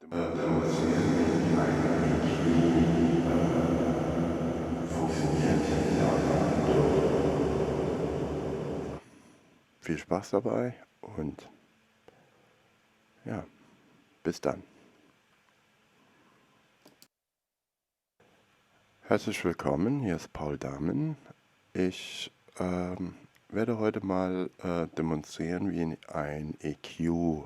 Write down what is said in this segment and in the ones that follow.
demonstrieren, wie ein EQ funktioniert. Viel Spaß dabei und ja, bis dann. Herzlich willkommen, hier ist Paul Dahmen. Ich werde heute mal demonstrieren, wie ein EQ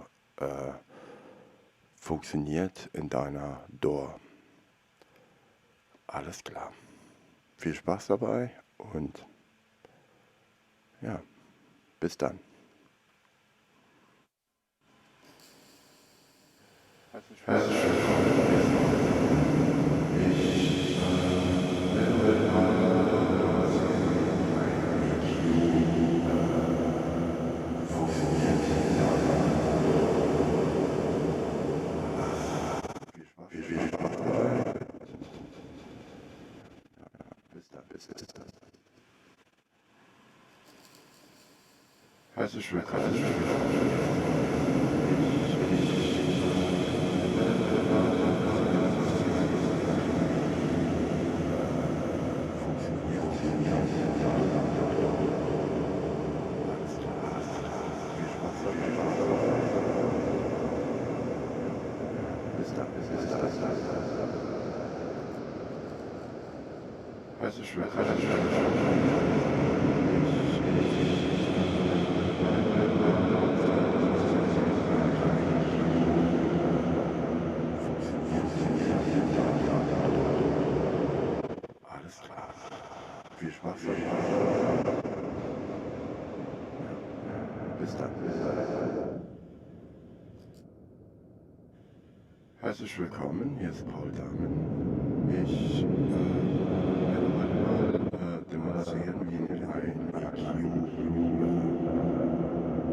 funktioniert in deiner DAW. Alles klar. Viel Spaß dabei und ja, bis dann. Herzlich willkommen. Ich werde heute mal demonstrieren, wie ein EQ funktioniert in deiner DAW. Viel Spaß dabei. Bis dann, bis dann. Herzlich willkommen. Herzlich willkommen. Alles klar. Viel Spaß dabei. Bis dann. Herzlich willkommen, hier ist Paul Dahmen. Ich werde heute mal demonstrieren, wie ein EQ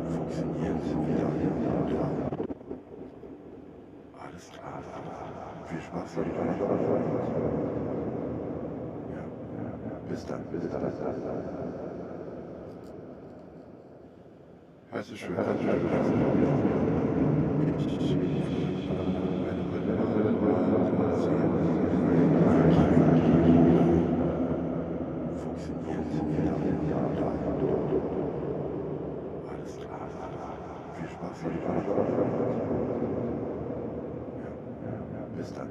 funktioniert in deiner DAW. Alles klar. Viel Spaß dabei. Ja, bis dann. Herzlich willkommen. Ich werde heute mal demonstrieren, wie ein EQ funktioniert in deiner DAW. Alles klar. Viel Spaß dabei. Bis dann.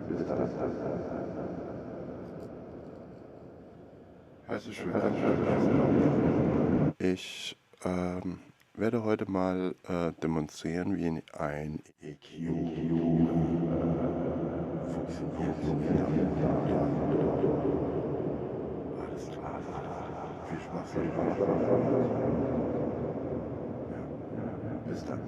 Herzlich willkommen. Ich werde heute mal demonstrieren, wie ein EQ funktioniert in deiner DAW. Alles klar. Viel Spaß dabei. Bis dann.